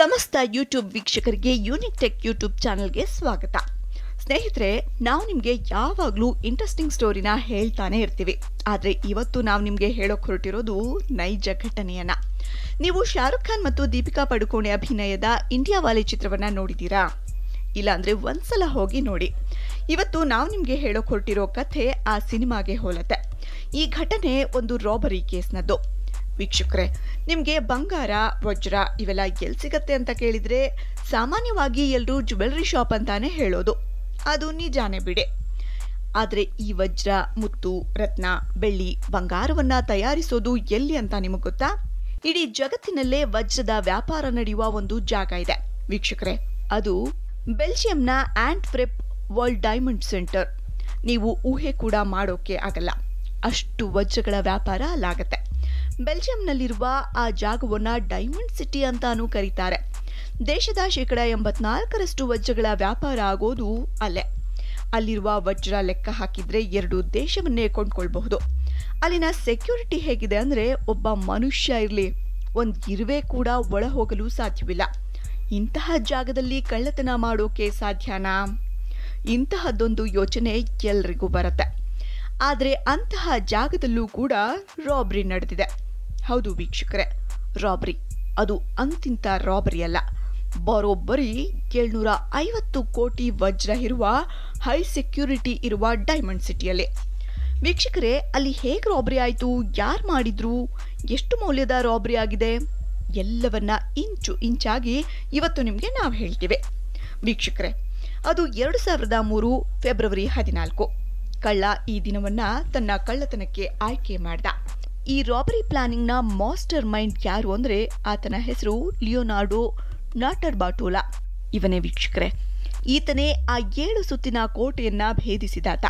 ಸಮಸ್ತ ಯೂಟ್ಯೂಬ್ ವೀಕ್ಷಕರಿಗೆ unique tech YouTube ಚಾನೆಲ್ಗೆ ಸ್ವಾಗತ. ಸ್ನೇಹಿತರೆ, ನಾವು ನಿಮಗೆ ಯಾವಾಗಲೂ ಇಂಟ್ರೆಸ್ಟಿಂಗ್ ಸ್ಟೋರಿನ ಹೇಳ್ತಾನೆ ಇರ್ತೀವಿ. ಆದರೆ ಇವತ್ತು ನಾವು ನಿಮಗೆ ಹೇಳೋಕೆ ಹೊರಟಿರೋದು ನೈಜ ಘಟನೆಯನ್ನ. ನೀವು ಶಾರುಖ್ ಖಾನ್ ಮತ್ತು ದೀಪಿಕಾ ಪಡುಕೋಣೆ ಅಭಿನಯದ ಇಂಡಿಯಾ ವಾಲೆ ಚಿತ್ರವನ್ನ ನೋಡಿದ್ದೀರಾ? ಇಲ್ಲಾಂದ್ರೆ ಒಂದ್ಸಲ ಹೋಗಿ ನೋಡಿ. ಇವತ್ತು ನಾವು ನಿಮಗೆ ಹೇಳೋಕೆ ಹೊರಟಿರೋ ಕಥೆ ಆ ಸಿನಿಮಾಗೆ ಹೋಲತ್ತೆ. ಈ ಘಟನೆ ಒಂದು ರಾಬರಿ ಕೇಸ್ನದ್ದು. ವೀಕ್ಷಕರೇ, ನಿಮಗೆ ಬಂಗಾರ, ವಜ್ರ ಇವೆಲ್ಲ ಎಲ್ಲಿ ಸಿಗತ್ತೆ ಅಂತ ಕೇಳಿದ್ರೆ ಸಾಮಾನ್ಯವಾಗಿ ಎಲ್ಲರೂ ಜ್ಯುವೆಲರಿ ಶಾಪ್ ಅಂತಾನೆ ಹೇಳೋದು. ಅದು ನಿಜಾನೇ ಬಿಡೆ. ಆದರೆ ಈ ವಜ್ರ, ಮುತ್ತು, ರತ್ನ, ಬೆಳ್ಳಿ, ಬಂಗಾರವನ್ನ ತಯಾರಿಸೋದು ಎಲ್ಲಿ ಅಂತ ನಿಮಗೆ ಗೊತ್ತಾ? ಇಡೀ ಜಗತ್ತಿನಲ್ಲೇ ವಜ್ರದ ವ್ಯಾಪಾರ ನಡೆಯುವ ಒಂದು ಜಾಗ ಇದೆ ವೀಕ್ಷಕರೇ. ಅದು ಬೆಲ್ಜಿಯಂನ ಆಂಟ್ವೆರ್ಪ್ ವರ್ಲ್ಡ್ ಡೈಮಂಡ್ ಸೆಂಟರ್. ನೀವು ಊಹೆ ಕೂಡ ಮಾಡೋಕೆ ಆಗಲ್ಲ, ಅಷ್ಟು ವಜ್ರಗಳ ವ್ಯಾಪಾರ ಅಲ್ಲಾಗತ್ತೆ. ಬೆಲ್ಜಿಯಂನಲ್ಲಿರುವ ಆ ಜಾಗವನ್ನ ಡೈಮಂಡ್ ಸಿಟಿ ಅಂತಾನೂ ಕರೀತಾರೆ. ದೇಶದ 84% ವಜ್ರಗಳ ವ್ಯಾಪಾರ ಆಗೋದು ಅಲ್ಲೇ. ಅಲ್ಲಿರುವ ವಜ್ರ ಲೆಕ್ಕ ಹಾಕಿದ್ರೆ 2 ದೇಶವನ್ನೇ ಕೊಂಡ್ಕೊಳ್ಬಹುದು. ಅಲ್ಲಿನ ಸೆಕ್ಯೂರಿಟಿ ಹೇಗಿದೆ ಅಂದ್ರೆ, ಒಬ್ಬ ಮನುಷ್ಯ ಇರಲಿ, ಒಂದು ಇರುವೆ ಕೂಡ ಒಳ ಹೋಗಲು ಸಾಧ್ಯವಿಲ್ಲ. ಇಂತಹ ಜಾಗದಲ್ಲಿ ಕಳ್ಳತನ ಮಾಡೋಕೆ ಸಾಧ್ಯನಾ? ಇಂತಹದ್ದೊಂದು ಯೋಚನೆ ಎಲ್ರಿಗೂ ಬರುತ್ತೆ. ಆದರೆ ಅಂತಹ ಜಾಗದಲ್ಲೂ ಕೂಡ ರಾಬರಿ ನಡೆದಿದೆ. ಹೌದು ವೀಕ್ಷಕರೇ, ರಾಬರಿ. ಅದು ಅಂತಿಂತ ರಾಬರಿ ಅಲ್ಲ, ಬರೋಬ್ಬರಿ 750 ಕೋಟಿ ವಜ್ರ ಇರುವ ಹೈ ಸೆಕ್ಯೂರಿಟಿ ಇರುವ ಡೈಮಂಡ್ ಸಿಟಿಯಲ್ಲಿ. ವೀಕ್ಷಕರೇ, ಅಲ್ಲಿ ಹೇಗೆ ರಾಬರಿ ಆಯಿತು, ಯಾರು ಮಾಡಿದ್ರು, ಎಷ್ಟು ಮೌಲ್ಯದ ರಾಬರಿ ಆಗಿದೆ, ಎಲ್ಲವನ್ನ ಇಂಚು ಇಂಚಾಗಿ ಇವತ್ತು ನಿಮಗೆ ನಾವು ಹೇಳ್ತೀವಿ ವೀಕ್ಷಕರೇ. ಅದು 2003 ಫೆಬ್ರವರಿ 14. ಕಳ್ಳ ಈ ದಿನವನ್ನ ತನ್ನ ಕಳ್ಳತನಕ್ಕೆ ಆಯ್ಕೆ ಮಾಡ್ದ. ಈ ರಾಬರಿ ಪ್ಲಾನಿಂಗ್ನ ಮಾಸ್ಟರ್ ಮೈಂಡ್ ಯಾರು ಅಂದ್ರೆ, ಆತನ ಹೆಸರು ಲಿಯೋನಾರ್ಡೋ ನಾಟರ್ಬಾಟೋಲಾ. ಇವನೇ ವೀಕ್ಷಕರೇ. ಈತನೇ ಆ 7 ಸುತ್ತಿನ ಕೋಟೆಯನ್ನ ಭೇದಿಸಿದಾತ.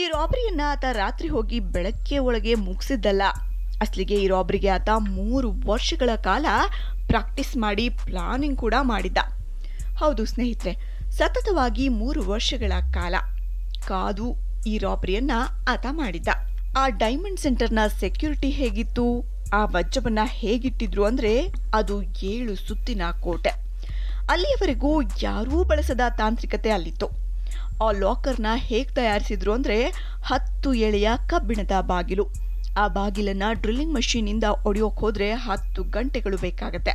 ಈ ರಾಬರಿಯನ್ನ ಆತ ರಾತ್ರಿ ಹೋಗಿ ಬೆಳಗ್ಗೆ ಒಳಗೆ ಮುಗಿಸಿದ್ದಲ್ಲ. ಅಸಲಿಗೆ ಈ ರಾಬರಿಗೆ ಆತ 3 ವರ್ಷಗಳ ಕಾಲ ಪ್ರಾಕ್ಟೀಸ್ ಮಾಡಿ ಪ್ಲಾನಿಂಗ್ ಕೂಡ ಮಾಡಿದ್ದ. ಹೌದು ಸ್ನೇಹಿತರೆ, ಸತತವಾಗಿ 3 ವರ್ಷಗಳ ಕಾಲ ಕಾದು ಈ ರಾಬರಿಯನ್ನ ಆತ ಮಾಡಿದ್ದ. ಆ ಡೈಮಂಡ್ ಸೆಂಟರ್ನ ಸೆಕ್ಯೂರಿಟಿ ಹೇಗಿತ್ತು, ಆ ವಜ್ರವನ್ನ ಹೇಗಿಟ್ಟಿದ್ರು ಅಂದ್ರೆ, ಅದು 7 ಸುತ್ತಿನ ಕೋಟೆ. ಅಲ್ಲಿಯವರೆಗೂ ಯಾರೂ ಬಳಸದ ತಾಂತ್ರಿಕತೆ ಅಲ್ಲಿತ್ತು. ಆ ಲಾಕರ್ನ ಹೇಗೆ ತಯಾರಿಸಿದ್ರು ಅಂದ್ರೆ, 10 ಎಳೆಯ ಕಬ್ಬಿಣದ ಬಾಗಿಲು. ಆ ಬಾಗಿಲನ್ನ ಡ್ರಿಲ್ಲಿಂಗ್ ಮಷೀನ್ ಇಂದ ಒಡೆಯೋಕ್ ಹೋದ್ರೆ 10 ಗಂಟೆಗಳು ಬೇಕಾಗತ್ತೆ.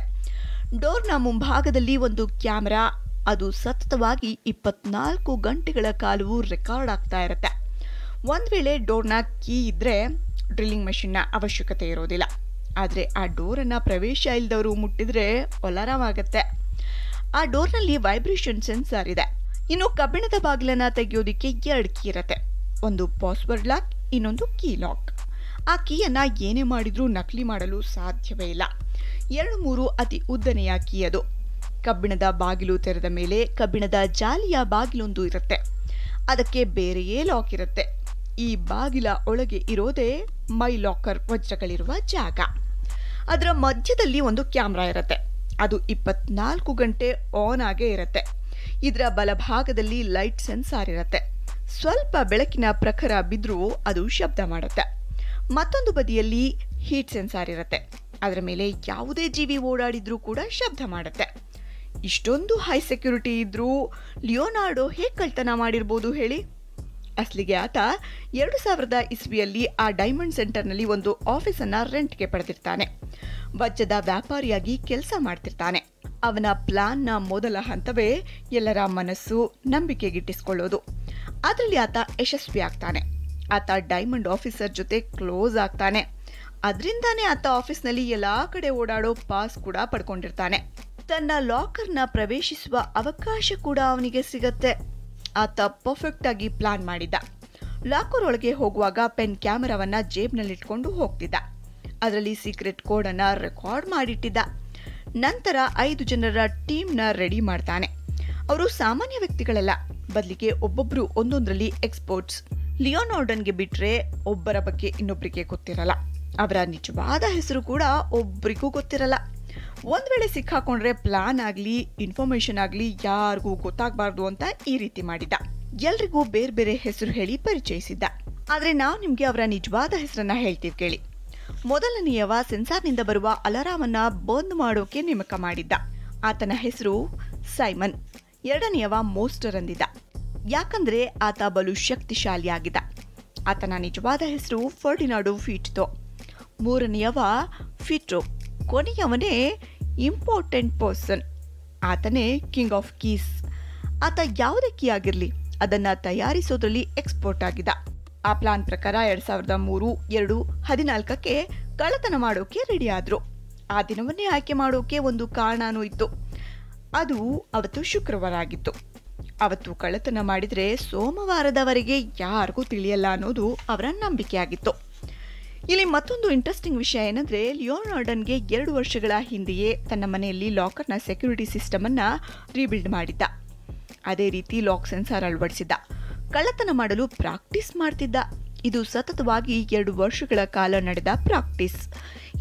ಡೋರ್ನ ಮುಂಭಾಗದಲ್ಲಿ ಒಂದು ಕ್ಯಾಮೆರಾ, ಅದು ಸತತವಾಗಿ 24 ಗಂಟೆಗಳ ಕಾಲವೂ ರೆಕಾರ್ಡ್ ಆಗ್ತಾ ಇರುತ್ತೆ. ಒಂದ್ ವೇಳೆ ಡೋರ್ನ ಕೀ ಇದ್ರೆ ಡ್ರಿಲ್ಲಿಂಗ್ ಮಷೀನ್ನ ಅವಶ್ಯಕತೆ ಇರೋದಿಲ್ಲ. ಆದರೆ ಆ ಡೋರನ್ನ ಪ್ರವೇಶ ಇಲ್ದವರು ಮುಟ್ಟಿದ್ರೆ ಅಲಾರಾಮ್ ಆಗತ್ತೆ. ಆ ಡೋರ್ನಲ್ಲಿ ವೈಬ್ರೇಷನ್ ಸೆನ್ಸರ್ ಇದೆ. ಇನ್ನು ಕಬ್ಬಿಣದ ಬಾಗಿಲನ್ನ ತೆಗೆಯೋದಿಕ್ಕೆ 2 ಕೀ ಇರತ್ತೆ. ಒಂದು ಪಾಸ್ವರ್ಡ್ ಲಾಕ್, ಇನ್ನೊಂದು ಕೀ ಲಾಕ್. ಆ ಕೀಯನ್ನ ಏನೇ ಮಾಡಿದ್ರೂ ನಕಲಿ ಮಾಡಲು ಸಾಧ್ಯವೇ ಇಲ್ಲ. 2-3 ಅತಿ ಉದ್ದನೆಯ ಕೀ ಅದು. ಕಬ್ಬಿಣದ ಬಾಗಿಲು ತೆರೆದ ಮೇಲೆ ಕಬ್ಬಿಣದ ಜಾಲಿಯ ಬಾಗಿಲೊಂದು ಇರುತ್ತೆ. ಅದಕ್ಕೆ ಬೇರೆಯೇ ಲಾಕ್ ಇರುತ್ತೆ. ಈ ಬಾಗಿಲ ಒಳಗೆ ಇರೋದೇ ಮೈ ಲಾಕರ್ ವಜ್ರಗಳಿರುವ ಜಾಗ. ಅದರ ಮಧ್ಯದಲ್ಲಿ ಒಂದು ಕ್ಯಾಮ್ರಾ ಇರುತ್ತೆ. ಅದು 24 ಗಂಟೆ ಆನ್ ಆಗೇ ಇರುತ್ತೆ. ಇದರ ಬಲಭಾಗದಲ್ಲಿ ಲೈಟ್ ಸೆನ್ಸಾರ್ ಇರುತ್ತೆ. ಸ್ವಲ್ಪ ಬೆಳಕಿನ ಪ್ರಖರ ಬಿದ್ರೂ ಅದು ಶಬ್ದ ಮಾಡುತ್ತೆ. ಮತ್ತೊಂದು ಬದಿಯಲ್ಲಿ ಹೀಟ್ ಸೆನ್ಸಾರ್ ಇರುತ್ತೆ. ಅದರ ಮೇಲೆ ಯಾವುದೇ ಜೀವಿ ಓಡಾಡಿದ್ರೂ ಕೂಡ ಶಬ್ದ ಮಾಡುತ್ತೆ. ಇಷ್ಟೊಂದು ಹೈ ಸೆಕ್ಯೂರಿಟಿ ಇದ್ರೂ ಲಿಯೋನಾರ್ಡೋ ಹೇಗೆ ಕಳ್ತನ ಮಾಡಿರ್ಬೋದು ಹೇಳಿ? ಅಸಲಿಗೆ ಆತ 2000 ಇಸ್ವಿಯಲ್ಲಿ ಆ ಡೈಮಂಡ್ ಸೆಂಟರ್ನಲ್ಲಿ ಒಂದು ಆಫೀಸನ್ನ ರೆಂಟ್ಗೆ ಪಡೆದಿರ್ತಾನೆ. ವಜ್ರದ ವ್ಯಾಪಾರಿಯಾಗಿ ಕೆಲಸ ಮಾಡ್ತಿರ್ತಾನೆ. ಅವನ ಪ್ಲಾನ್ನ ಮೊದಲ ಹಂತವೇ ಎಲ್ಲರ ಮನಸ್ಸು ನಂಬಿಕೆಗಿಟ್ಟಿಸ್ಕೊಳ್ಳೋದು. ಅದರಲ್ಲಿ ಆತ ಯಶಸ್ವಿ ಆಗ್ತಾನೆ. ಆತ ಡೈಮಂಡ್ ಆಫೀಸರ್ ಜೊತೆ ಕ್ಲೋಸ್ ಆಗ್ತಾನೆ. ಅದರಿಂದಾನೇ ಆತ ಆಫೀಸ್ನಲ್ಲಿ ಎಲ್ಲಾ ಕಡೆ ಓಡಾಡೋ ಪಾಸ್ ಕೂಡ ಪಡ್ಕೊಂಡಿರ್ತಾನೆ. ತನ್ನ ಲಾಕರ್ನ ಪ್ರವೇಶಿಸುವ ಅವಕಾಶ ಕೂಡ ಅವನಿಗೆ ಸಿಗತ್ತೆ. ಆತ ಪರ್ಫೆಕ್ಟ್ ಆಗಿ ಪ್ಲಾನ್ ಮಾಡಿದ್ದ. ಲಾಕರ್ ಒಳಗೆ ಹೋಗುವಾಗ ಪೆನ್ ಕ್ಯಾಮೆರಾವನ್ನ ಜೇಬ್ನಲ್ಲಿಟ್ಕೊಂಡು ಹೋಗ್ತಿದ್ದ. ಅದರಲ್ಲಿ ಸೀಕ್ರೆಟ್ ಕೋಡ್ ಅನ್ನ ರೆಕಾರ್ಡ್ ಮಾಡಿಟ್ಟಿದ್ದ. ನಂತರ 5 ಜನರ ಟೀಮ್ನ ರೆಡಿ ಮಾಡ್ತಾನೆ. ಅವರು ಸಾಮಾನ್ಯ ವ್ಯಕ್ತಿಗಳಲ್ಲ, ಬದಲಿಗೆ ಒಬ್ಬೊಬ್ರು ಒಂದೊಂದರಲ್ಲಿ ಎಕ್ಸ್ಪರ್ಟ್ಸ್. ಲಿಯೋನಾರ್ಡನ್ಗೆ ಬಿಟ್ರೆ ಒಬ್ಬರ ಬಗ್ಗೆ ಇನ್ನೊಬ್ಬರಿಗೆ ಗೊತ್ತಿರಲ್ಲ. ಅವರ ನಿಜವಾದ ಹೆಸರು ಕೂಡ ಒಬ್ಬರಿಗೂ ಗೊತ್ತಿರಲ್ಲ. ಒಂದ್ ವೇಳೆ ಸಿಕ್ಕಾಕೊಂಡ್ರೆ ಪ್ಲಾನ್ ಆಗ್ಲಿ ಇನ್ಫಾರ್ಮೇಶನ್ ಆಗ್ಲಿ ಯಾರಿಗೂ ಗೊತ್ತಾಗಬಾರ್ದು ಅಂತ ಈ ರೀತಿ ಮಾಡಿದ್ದ. ಎಲ್ರಿಗೂ ಬೇರೆ ಬೇರೆ ಹೆಸರು ಹೇಳಿ ಪರಿಚಯಿಸಿದ್ದ. ಆದ್ರೆ ನಾವು ನಿಮ್ಗೆ ಅವರ ನಿಜವಾದ ಹೆಸರನ್ನ ಹೇಳ್ತೀವಿ ಕೇಳಿ. ಮೊದಲನೆಯವ ಸೆನ್ಸಾರ್ನಿಂದ ಬರುವ ಅಲಾರಾಮನ್ನ ಬಂದ್ ಮಾಡೋಕೆ ನೇಮಕ ಮಾಡಿದ್ದ. ಆತನ ಹೆಸರು ಸೈಮನ್. ಎರಡನೆಯವ ಮೋಸ್ಟರ್ ಅಂದಿದ್ದ, ಯಾಕಂದ್ರೆ ಆತ ಬಲು ಶಕ್ತಿಶಾಲಿಯಾಗಿದ್ದ. ಆತನ ನಿಜವಾದ ಹೆಸರು ಫರ್ಡಿನಾಡೋ ಫೀಟ್ತೋ. ಮೂರನೆಯವ ಫಿಟ್ರೋ. ಕೊನೆಯವನೇ ಇಂಪಾರ್ಟೆಂಟ್ ಪರ್ಸನ್, ಆತನೇ ಕಿಂಗ್ ಆಫ್ ಕೀಸ್. ಆತ ಯಾವುದೇ ಕೀ ಆಗಿರಲಿ ಅದನ್ನ ತಯಾರಿಸೋದ್ರಲ್ಲಿ ಎಕ್ಸ್ಪರ್ಟ್ ಆಗಿದ್ದ. ಆ ಪ್ಲಾನ್ ಪ್ರಕಾರ 2003-2-14 ಕಳ್ಳತನ ಮಾಡೋಕೆ ರೆಡಿ ಆದ್ರು. ಆ ದಿನವನ್ನೇ ಆಯ್ಕೆ ಮಾಡೋಕೆ ಒಂದು ಕಾರಣನೂ ಇತ್ತು. ಅದು ಅವತ್ತು ಶುಕ್ರವಾರ ಆಗಿತ್ತು. ಅವತ್ತು ಕಳ್ಳತನ ಮಾಡಿದ್ರೆ ಸೋಮವಾರದವರೆಗೆ ಯಾರಿಗೂ ತಿಳಿಯಲ್ಲ ಅನ್ನೋದು ಅವರ ನಂಬಿಕೆಯಾಗಿತ್ತು. ಇಲ್ಲಿ ಮತ್ತೊಂದು ಇಂಟ್ರೆಸ್ಟಿಂಗ್ ವಿಷಯ ಏನಂದ್ರೆ, ಲಿಯೋನಾರ್ಡನ್ಗೆ 2 ವರ್ಷಗಳ ಹಿಂದೆಯೇ ತನ್ನ ಮನೆಯಲ್ಲಿ ಲಾಕರ್ನ ಸೆಕ್ಯೂರಿಟಿ ಸಿಸ್ಟಮ್ ಅನ್ನ ರೀಬಿಲ್ಡ್ ಮಾಡಿದ್ದ. ಅದೇ ರೀತಿ ಲಾಕ್ ಸೆನ್ಸಾರ್ ಅಳವಡಿಸಿದ್ದ. ಕಳ್ಳತನ ಮಾಡಲು ಪ್ರಾಕ್ಟೀಸ್ ಮಾಡ್ತಿದ್ದ. ಇದು ಸತತವಾಗಿ 2 ವರ್ಷಗಳ ಕಾಲ ನಡೆದ ಪ್ರಾಕ್ಟೀಸ್.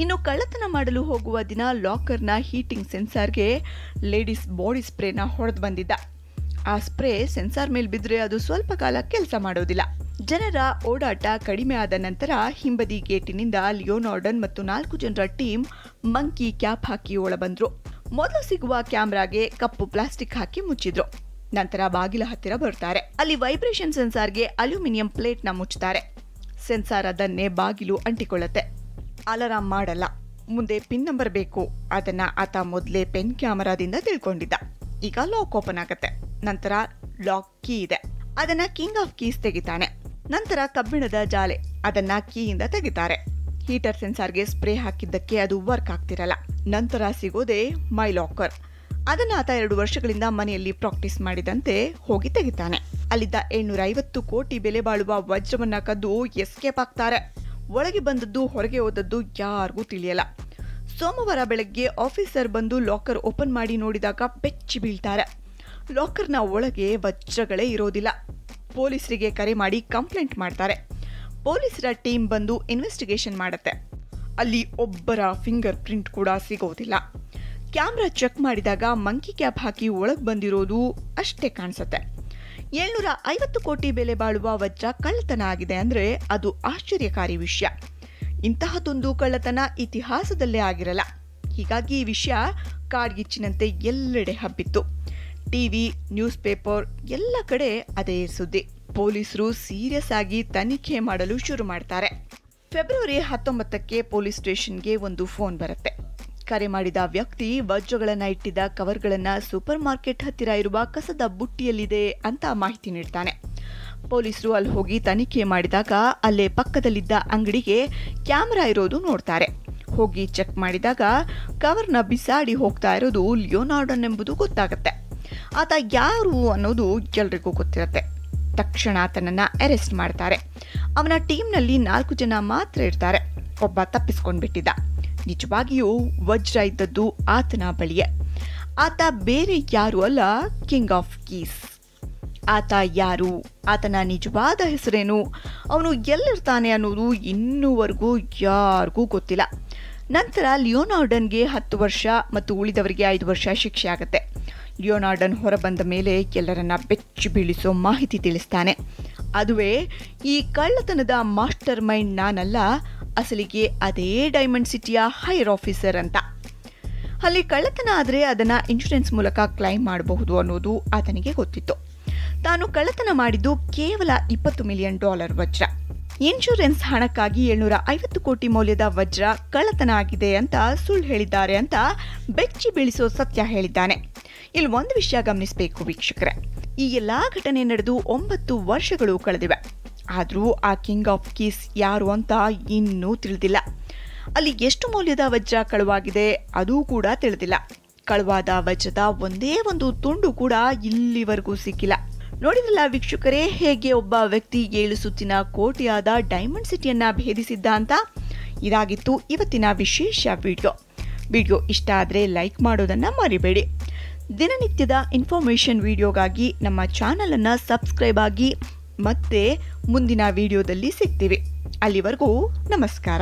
ಇನ್ನು ಕಳ್ಳತನ ಮಾಡಲು ಹೋಗುವ ದಿನ ಲಾಕರ್ನ ಹೀಟಿಂಗ್ ಸೆನ್ಸಾರ್ಗೆ ಲೇಡೀಸ್ ಬಾಡಿ ಸ್ಪ್ರೇನ ಹೊಡೆದು ಬಂದಿದ್ದ. ಆ ಸ್ಪ್ರೇ ಸೆನ್ಸಾರ್ ಮೇಲೆ ಬಿದ್ದರೆ ಅದು ಸ್ವಲ್ಪ ಕಾಲ ಕೆಲಸ ಮಾಡೋದಿಲ್ಲ. ಜನರ ಓಡಾಟ ಕಡಿಮೆ ಆದ ನಂತರ ಹಿಂಬದಿ ಗೇಟಿನಿಂದ ಲಿಯೋನಾರ್ಡನ್ ಮತ್ತು 4 ಜನರ ಟೀಮ್ ಮಂಕಿ ಕ್ಯಾಪ್ ಹಾಕಿ ಒಳಬಂದ್ರು. ಮೊದಲು ಸಿಗುವ ಕ್ಯಾಮ್ರಾಗೆ ಕಪ್ಪು ಪ್ಲಾಸ್ಟಿಕ್ ಹಾಕಿ ಮುಚ್ಚಿದ್ರು. ನಂತರ ಬಾಗಿಲ ಹತ್ತಿರ ಬರ್ತಾರೆ. ಅಲ್ಲಿ ವೈಬ್ರೇಷನ್ ಸೆನ್ಸಾರ್ಗೆ ಅಲ್ಯೂಮಿನಿಯಂ ಪ್ಲೇಟ್ನ ಮುಚ್ಚುತ್ತಾರೆ. ಸೆನ್ಸಾರ್ ಅದನ್ನೇ ಬಾಗಿಲು ಅಂಟಿಕೊಳ್ಳುತ್ತೆ. ಅಲಾರಾಮ್ ಮಾಡಲ್ಲ. ಮುಂದೆ ಪಿನ್ ನಂಬರ್ ಬೇಕು, ಅದನ್ನ ಆತ ಮೊದಲೇ ಪೆನ್ ಕ್ಯಾಮರಾದಿಂದ ತಿಳ್ಕೊಂಡಿದ್ದ. ಈಗ ಲಾಕ್ ಓಪನ್ ಆಗತ್ತೆ. ನಂತರ ಲಾಕ್ ಕೀ ಇದೆ, ಅದನ್ನ ಕಿಂಗ್ ಆಫ್ ಕೀಸ್ ತೆಗಿತಾನೆ. ನಂತರ ಕಬ್ಬಿಣದ ಜಾಲೆ, ಅದನ್ನ ಕೀಯಿಂದ ತೆಗಿತಾರೆ. ಹೀಟರ್ ಸೆನ್ಸಾರ್ಗೆ ಸ್ಪ್ರೇ ಹಾಕಿದ್ದಕ್ಕೆ ಅದು ವರ್ಕ್ ಆಗ್ತಿರಲ್ಲ. ನಂತರ ಸಿಗೋದೇ ಮೈ ಲಾಕರ್. ಅದನ್ನ ಆತ 2 ವರ್ಷಗಳಿಂದ ಮನೆಯಲ್ಲಿ ಪ್ರಾಕ್ಟೀಸ್ ಮಾಡಿದಂತೆ ಹೋಗಿ ತೆಗಿತಾನೆ. ಅಲ್ಲಿದ್ದ 750 ಕೋಟಿ ಬೆಲೆ ಬಾಳುವ ವಜ್ರವನ್ನ ಕದ್ದು ಎಸ್ಕೇಪ್ ಆಗ್ತಾರೆ. ಒಳಗೆ ಬಂದದ್ದು ಹೊರಗೆ ಹೋದದ್ದು ಯಾರಿಗೂ ತಿಳಿಯಲ್ಲ. ಸೋಮವಾರ ಬೆಳಗ್ಗೆ ಆಫೀಸರ್ ಬಂದು ಲಾಕರ್ ಓಪನ್ ಮಾಡಿ ನೋಡಿದಾಗ ಬೆಚ್ಚಿ ಬೀಳ್ತಾರೆ. ಲಾಕರ್ನ ಒಳಗೆ ವಜ್ರಗಳೇ ಇರೋದಿಲ್ಲ. ಪೊಲೀಸರಿಗೆ ಕರೆ ಮಾಡಿ ಕಂಪ್ಲೇಂಟ್ ಮಾಡ್ತಾರೆ. ಪೊಲೀಸರ ಟೀಮ್ ಬಂದು ಇನ್ವೆಸ್ಟಿಗೇಷನ್ ಮಾಡುತ್ತೆ. ಅಲ್ಲಿ ಒಬ್ಬರ ಫಿಂಗರ್ ಪ್ರಿಂಟ್ ಕೂಡ ಸಿಗೋದಿಲ್ಲ. ಕ್ಯಾಮ್ರಾ ಚೆಕ್ ಮಾಡಿದಾಗ ಮಂಕಿ ಕ್ಯಾಪ್ ಹಾಕಿ ಒಳಗೆ ಬಂದಿರೋದು ಅಷ್ಟೇ ಕಾಣಿಸುತ್ತೆ. 750 ಕೋಟಿ ಬೆಲೆ ಬಾಳುವ ವಜ್ರ ಕಳ್ಳತನ ಆಗಿದೆ ಅಂದ್ರೆ ಅದು ಆಶ್ಚರ್ಯಕಾರಿ ವಿಷಯ. ಇಂತಹದೊಂದು ಕಳ್ಳತನ ಇತಿಹಾಸದಲ್ಲೇ ಆಗಿರಲ್ಲ. ಹೀಗಾಗಿ ಈ ವಿಷಯ ಕಾಡ್ಗಿಚ್ಚಿನಂತೆ ಎಲ್ಲೆಡೆ ಹಬ್ಬಿತ್ತು. ಟಿವಿ, ನ್ಯೂಸ್ ಪೇಪರ್ ಎಲ್ಲ ಕಡೆ ಅದೇ ಸುದ್ದಿ. ಪೊಲೀಸರು ಸೀರಿಯಸ್ ಆಗಿ ತನಿಖೆ ಮಾಡಲು ಶುರು ಮಾಡ್ತಾರೆ. ಫೆಬ್ರವರಿ 19ಕ್ಕೆ ಪೊಲೀಸ್ ಸ್ಟೇಷನ್ಗೆ ಒಂದು ಫೋನ್ ಬರುತ್ತೆ. ಕರೆ ಮಾಡಿದ ವ್ಯಕ್ತಿ ವಜ್ರಗಳನ್ನ ಇಟ್ಟಿದ್ದ ಕವರ್ಗಳನ್ನ ಸೂಪರ್ ಮಾರ್ಕೆಟ್ ಹತ್ತಿರ ಇರುವ ಕಸದ ಬುಟ್ಟಿಯಲ್ಲಿದೆ ಅಂತ ಮಾಹಿತಿ ನೀಡ್ತಾನೆ. ಪೊಲೀಸರು ಅಲ್ಲಿ ಹೋಗಿ ತನಿಖೆ ಮಾಡಿದಾಗ ಅಲ್ಲೇ ಪಕ್ಕದಲ್ಲಿದ್ದ ಅಂಗಡಿಗೆ ಕ್ಯಾಮೆರಾ ಇರೋದು ನೋಡ್ತಾರೆ. ಹೋಗಿ ಚೆಕ್ ಮಾಡಿದಾಗ ಕವರ್ನ ಬಿಸಾಡಿ ಹೋಗ್ತಾ ಇರೋದು ಲಿಯೋನಾರ್ಡನ್ ಎಂಬುದು ಗೊತ್ತಾಗತ್ತೆ. ಆತ ಯಾರು ಅನ್ನೋದು ಎಲ್ರಿಗೂ ಗೊತ್ತಿರುತ್ತೆ. ತಕ್ಷಣ ಆತನನ್ನ ಅರೆಸ್ಟ್ ಮಾಡ್ತಾರೆ. ಅವನ ಟೀಮ್ನಲ್ಲಿ 4 ಜನ ಮಾತ್ರ ಇರ್ತಾರೆ. ಒಬ್ಬ ತಪ್ಪಿಸ್ಕೊಂಡ್ಬಿಟ್ಟಿದ್ದ. ನಿಜವಾಗಿಯೂ ವಜ್ರ ಇದ್ದದ್ದು ಆತನ ಬಳಿಯೇ. ಆತ ಬೇರೆ ಯಾರು ಅಲ್ಲ, ಕಿಂಗ್ ಆಫ್ ಕೀಸ್. ಆತ ಯಾರು, ಆತನ ನಿಜವಾದ ಹೆಸರೇನು, ಅವನು ಎಲ್ಲಿರ್ತಾನೆ ಅನ್ನೋದು ಇನ್ನೂವರೆಗೂ ಯಾರಿಗೂ ಗೊತ್ತಿಲ್ಲ. ನಂತರ ಲಿಯೋನಾರ್ಡನ್ಗೆ 10 ವರ್ಷ ಮತ್ತು ಉಳಿದವರಿಗೆ 5 ವರ್ಷ ಶಿಕ್ಷೆ ಆಗುತ್ತೆ. ಲಿಯೋನಾರ್ಡನ್ ಹೊರಬಂದ ಮೇಲೆ ಎಲ್ಲರನ್ನ ಬೆಚ್ಚಿ ಬೀಳಿಸೋ ಮಾಹಿತಿ ತಿಳಿಸ್ತಾನೆ. ಅದುವೇ ಈ ಕಳ್ಳತನದ ಮಾಸ್ಟರ್ ಮೈಂಡ್ ನಾನಲ್ಲ, ಅಸಲಿಗೆ ಅದೇ ಡೈಮಂಡ್ ಸಿಟಿಯ ಹೈಯರ್ ಆಫೀಸರ್ ಅಂತ. ಅಲ್ಲಿ ಕಳ್ಳತನ ಆದರೆ ಅದನ್ನ ಇನ್ಶೂರೆನ್ಸ್ ಮೂಲಕ ಕ್ಲೈಮ್ ಮಾಡಬಹುದು ಅನ್ನೋದು ಆತನಿಗೆ ಗೊತ್ತಿತ್ತು. ತಾನು ಕಳ್ಳತನ ಮಾಡಿದ್ದು ಕೇವಲ $20 ಮಿಲಿಯನ್ ವಜ್ರ. ಇನ್ಶೂರೆನ್ಸ್ ಹಣಕ್ಕಾಗಿ 750 ಕೋಟಿ ಮೌಲ್ಯದ ವಜ್ರ ಕಳ್ಳತನ ಆಗಿದೆ ಅಂತ ಸುಳ್ಳು ಹೇಳಿದ್ದಾರೆ ಅಂತ ಬೆಚ್ಚಿ ಬೀಳಿಸೋ ಸತ್ಯ ಹೇಳಿದ್ದಾನೆ. ಇಲ್ಲಿ ಒಂದು ವಿಷಯ ಗಮನಿಸಬೇಕು ವೀಕ್ಷಕರೇ, ಈ ಎಲ್ಲಾ ಘಟನೆ ನಡೆದು 9 ವರ್ಷಗಳು ಕಳೆದಿವೆ. ಆದರೂ ಆ ಕಿಂಗ್ ಆಫ್ ಕೀಸ್ ಯಾರು ಅಂತ ಇನ್ನೂ ತಿಳಿದಿಲ್ಲ. ಅಲ್ಲಿ ಎಷ್ಟು ಮೌಲ್ಯದ ವಜ್ರ ಕಳುವಾಗಿದೆ ಅದೂ ಕೂಡ ತಿಳಿದಿಲ್ಲ. ಕಳುವಾದ ವಜ್ರದ ಒಂದೇ ಒಂದು ತುಂಡು ಕೂಡ ಇಲ್ಲಿವರೆಗೂ ಸಿಕ್ಕಿಲ್ಲ. ನೋಡಿದ್ರಲ್ಲ ವೀಕ್ಷಕರೇ, ಹೇಗೆ ಒಬ್ಬ ವ್ಯಕ್ತಿ 7 ಸುತ್ತಿನ ಕೋಟೆಯಾದ ಡೈಮಂಡ್ ಸಿಟಿಯನ್ನ ಭೇದಿಸಿದ್ದ ಅಂತ. ಇದಾಗಿತ್ತು ಇವತ್ತಿನ ವಿಶೇಷ ವಿಡಿಯೋ ಇಷ್ಟ ಆದರೆ ಲೈಕ್ ಮಾಡೋದನ್ನ ಮರಿಬೇಡಿ. ದಿನನಿತ್ಯದ ಇನ್ಫಾರ್ಮೇಷನ್ ವಿಡಿಯೋಗಾಗಿ ನಮ್ಮ ಚಾನಲ್ ಅನ್ನ ಸಬ್ಸ್ಕ್ರೈಬ್ ಆಗಿ. ಮತ್ತೆ ಮುಂದಿನ ವಿಡಿಯೋದಲ್ಲಿ ಸಿಗ್ತೀವಿ. ಅಲ್ಲಿವರೆಗೂ ನಮಸ್ಕಾರ.